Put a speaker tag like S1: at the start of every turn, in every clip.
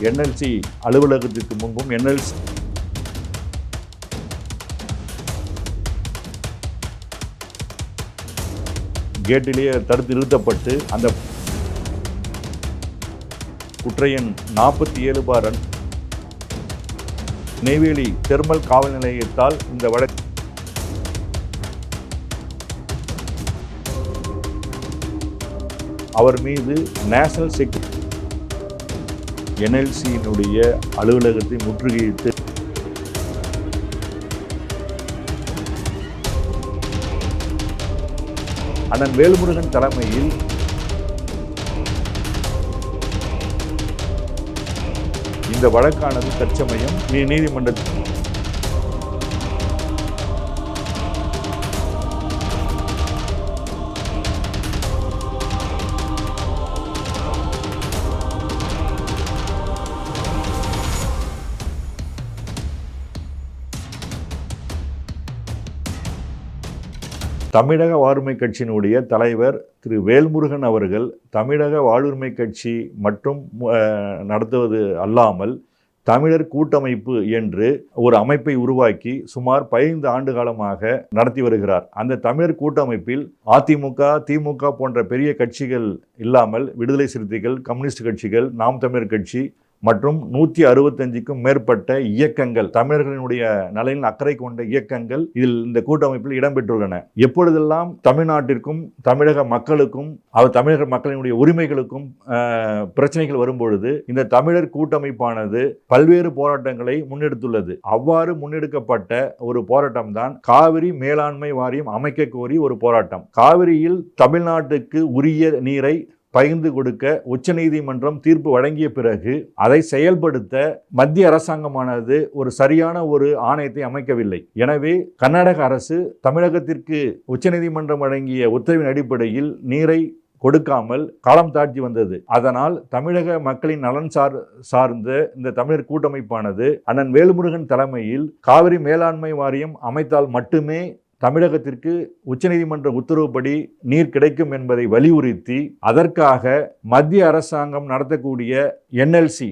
S1: NLC அலுவலகத்திற்கு முன்பும் NLC கேட்டிலேயே தடுத்து நிறுத்தப்பட்டு அந்த குற்றையன் 47/2 நெய்வேலி தெர்மல் காவல் நிலையத்தால் இந்த வழக்கு அவர் மீது நேஷனல் செக்யூரிட்டி என்எல்சியினுடைய அலுவலகத்தை முற்றுகையிட்டு அண்ணன் வேல்முருகன் தலைமையில் இந்த வழக்கானது தற்சமயம் நீதிமன்றத்தில் தமிழக வாழ்வுரிமை கட்சியினுடைய தலைவர் திரு வேல்முருகன் அவர்கள் தமிழக வாழ்வுரிமை கட்சி மற்றும் நடத்துவது அல்லாமல் தமிழர் கூட்டமைப்பு என்று ஒரு அமைப்பை உருவாக்கி சுமார் 15 ஆண்டு காலமாக நடத்தி வருகிறார். அந்த தமிழர் கூட்டமைப்பில் அதிமுக, திமுக போன்ற பெரிய கட்சிகள் இல்லாமல் விடுதலை சிறுத்தைகள், கம்யூனிஸ்ட் கட்சிகள், நாம் தமிழர் கட்சி மற்றும் 165க்கும் மேற்பட்ட இயக்கங்கள், தமிழர்களினுடைய நலனில் அக்கறை கொண்ட இயக்கங்கள் இதில் இந்த கூட்டமைப்பில் இடம்பெற்றுள்ளன. எப்பொழுதெல்லாம் தமிழ்நாட்டிற்கும் தமிழக மக்களுக்கும் தமிழக மக்களினுடைய உரிமைகளுக்கும் பிரச்சனைகள் வரும்பொழுது இந்த தமிழர் கூட்டமைப்பானது பல்வேறு போராட்டங்களை முன்னெடுத்துள்ளது. அவ்வாறு முன்னெடுக்கப்பட்ட ஒரு போராட்டம் தான் காவிரி மேலாண்மை வாரியம் அமைக்க கோரி ஒரு போராட்டம். காவிரியில் தமிழ்நாட்டுக்கு உரிய நீரை பகிர்ந்து கொடுக்க உச்சநீதிமன்றம் தீர்ப்பு வழங்கிய பிறகு அதை செயல்படுத்த மத்திய அரசாங்கமானது ஒரு சரியான ஒரு ஆணையத்தை அமைக்கவில்லை. எனவே கர்நாடக அரசு தமிழகத்திற்கு உச்சநீதிமன்றம் வழங்கிய உத்தரவின் அடிப்படையில் நீரை கொடுக்காமல் காலம் தாழ்த்தி வந்தது. அதனால் தமிழக மக்களின் நலன் சார்ந்த இந்த தமிழர் கூட்டமைப்பானது அண்ணன் வேல்முருகன் தலைமையில் காவிரி மேலாண்மை வாரியம் அமைத்தால் மட்டுமே தமிழகத்திற்கு உச்சநீதிமன்ற உத்தரவுப்படி நீர் கிடைக்கும் என்பதை வலியுறுத்தி அதற்காக மத்திய அரசாங்கம் நடத்தக்கூடிய என்எல்சி,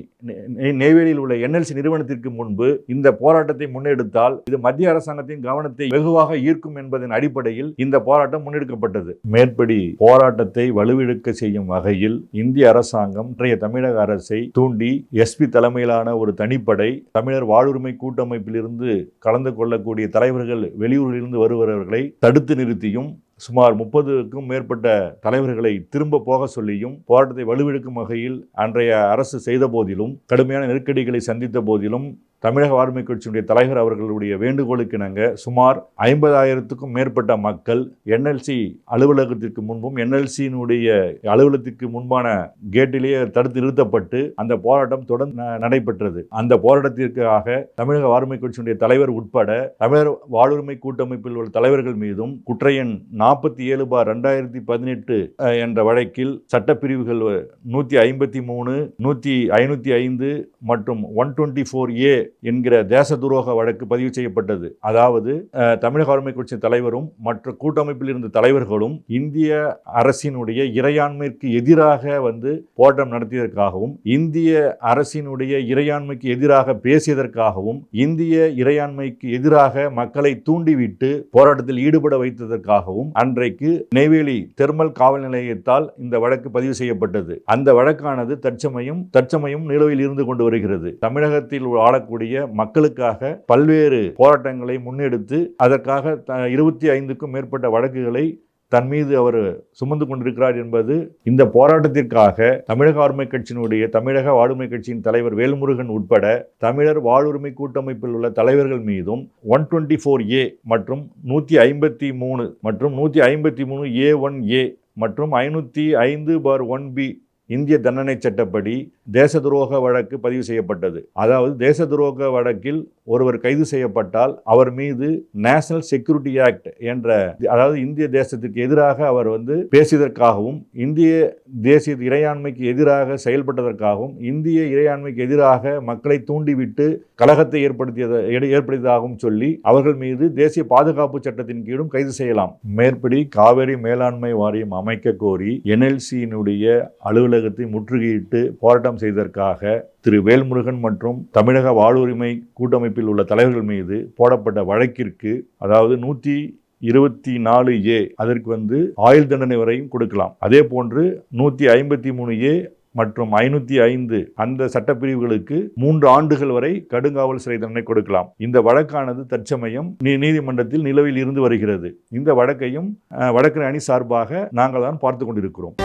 S1: நெய்வேலியில் உள்ள என்எல்சி நிறுவனத்திற்கு முன்பு இந்த போராட்டத்தை முன்னெடுத்தால் இது மத்திய அரசாங்கத்தின் கவனத்தை வெகுவாக ஈர்க்கும் என்பதன் அடிப்படையில் இந்த போராட்டம் முன்னெடுக்கப்பட்டது. மேற்படி போராட்டத்தை வலுவிழக்க செய்யும் வகையில் இந்திய அரசாங்கம் இன்றைய தமிழக அரசை தூண்டி எஸ்பி தலைமையிலான ஒரு தனிப்படை தமிழர் வாழ்வுரிமை கூட்டமைப்பிலிருந்து கலந்து கொள்ளக்கூடிய தலைவர்கள் வெளியூரிலிருந்து வருபவர்களை தடுத்து நிறுத்தியும் சுமார் 30க்கும் மேற்பட்ட தலைவர்களை திரும்ப போக சொல்லியும் போராட்டத்தை வலுவிழக்கும் வகையில் அன்றைய அரசு செய்த போதிலும் கடுமையான நெருக்கடிகளை சந்தித்த போதிலும் தமிழக வாழ்வுரிமை கட்சியினுடைய தலைவர் அவர்களுடைய வேண்டுகோளுக்கு இணங்க சுமார் 50,000க்கும் மேற்பட்ட மக்கள் என்எல்சி அலுவலகத்திற்கு முன்பும் என்எல்சியினுடைய அலுவலகத்திற்கு முன்பான கேட்டிலேயே தடுத்து நிறுத்தப்பட்டு அந்த போராட்டம் தொடர்ந்து நடைபெற்றது. அந்த போராட்டத்திற்காக தமிழக வாழ்வுரிமை கட்சியினுடைய தலைவர் உட்பட தமிழர் வாழ்வுரிமை கூட்டமைப்பில் உள்ள தலைவர்கள் மீதும் குற்றையன் 47/2018 என்ற வழக்கில் சட்டப்பிரிவுகள் 153, 505 மற்றும் 124A என்கிற தேச துரோக வழக்கு பதிவு செய்யப்பட்டது. அதாவது தமிழக வாழ்வுரிமை கட்சி தலைவரும் மற்ற கூட்டமைப்பில் இருந்த தலைவர்களும் இந்திய அரசினுடைய இறையாண்மைக்கு எதிராக போராட்டம் நடத்தியதற்காகவும், இந்திய அரசினுடைய இறையாண்மைக்கு எதிராக பேசியதற்காகவும், இந்திய இறையாண்மைக்கு எதிராக மக்களை தூண்டிவிட்டு போராட்டத்தில் ஈடுபட வைத்ததற்காகவும் அன்றைக்கு நெய்வேலி தெர்மல் காவல் நிலையத்தால் இந்த வழக்கு பதிவு செய்யப்பட்டது. அந்த வழக்கானது தற்சமயம் நிலுவையில் இருந்து கொண்டு வருகிறது. தமிழகத்தில் ஆளக்கூடிய மக்களுக்காக பல்வேறு போராட்டங்களை முன்னெடுத்து அதற்காக 25க்கும் மேற்பட்ட வழக்குகளை தன் மீது அவர் சுமந்து கொண்டிருக்கிறார் என்பது இந்த போராட்டத்திற்காக தமிழக வாழ்வுரிமை கட்சியினுடைய தமிழக வாழ்வுரிமை கட்சியின் தலைவர் வேல்முருகன் உட்பட தமிழர் வாழ்வுரிமை கூட்டமைப்பில் உள்ள தலைவர்கள் மீதும் 124A மற்றும் 153 மற்றும் 153A1A மற்றும் 505/1B இந்திய தண்டனை சட்டப்படி தேச துரோக வழக்கு பதிவு செய்யப்பட்டது. அதாவது தேச துரோக வழக்கில் ஒருவர் கைது செய்யப்பட்டால் அவர் மீது நேஷனல் செக்யூரிட்டி ஆக்ட் என்ற, அதாவது இந்திய தேசத்திற்கு எதிராக அவர் பேசியதற்காகவும், இந்திய தேசிய இறையாண்மைக்கு எதிராக செயல்பட்டதற்காகவும், இந்திய இறையாண்மைக்கு எதிராக மக்களை தூண்டிவிட்டு கலகத்தை ஏற்படுத்தியதாகவும் சொல்லி அவர்கள் மீது தேசிய பாதுகாப்பு சட்டத்தின் கீழும் கைது செய்யலாம். மேற்படி காவிரி மேலாண்மை வாரியம் அமைக்க கோரி என்எல்சியினுடைய அலுவலகத்தை முற்றுகையிட்டு போராட்டம் செய்ததற்காக திரு வேல்முருகன் மற்றும் தமிழக வாழ்வுரிமை கூட்டமைப்பில் உள்ள தலைவர்கள் மீது போடப்பட்ட வழக்கிற்கு, அதாவது 124A, அதற்கு ஆயுள் தண்டனை வரையும் கொடுக்கலாம். அதே போன்று 153A மற்றும் 505 அந்த சட்டப்பிரிவுகளுக்கு 3 ஆண்டுகள் வரை கடுங்காவல் சிறை தண்டனை கொடுக்கலாம். இந்த வழக்கானது தற்சமயம் நீதிமன்றத்தில் நிலுவையில் இருந்து வருகிறது. இந்த வழக்கையும் வழக்கு அணி சார்பாக நாங்கள் தான் பார்த்து கொண்டிருக்கிறோம்.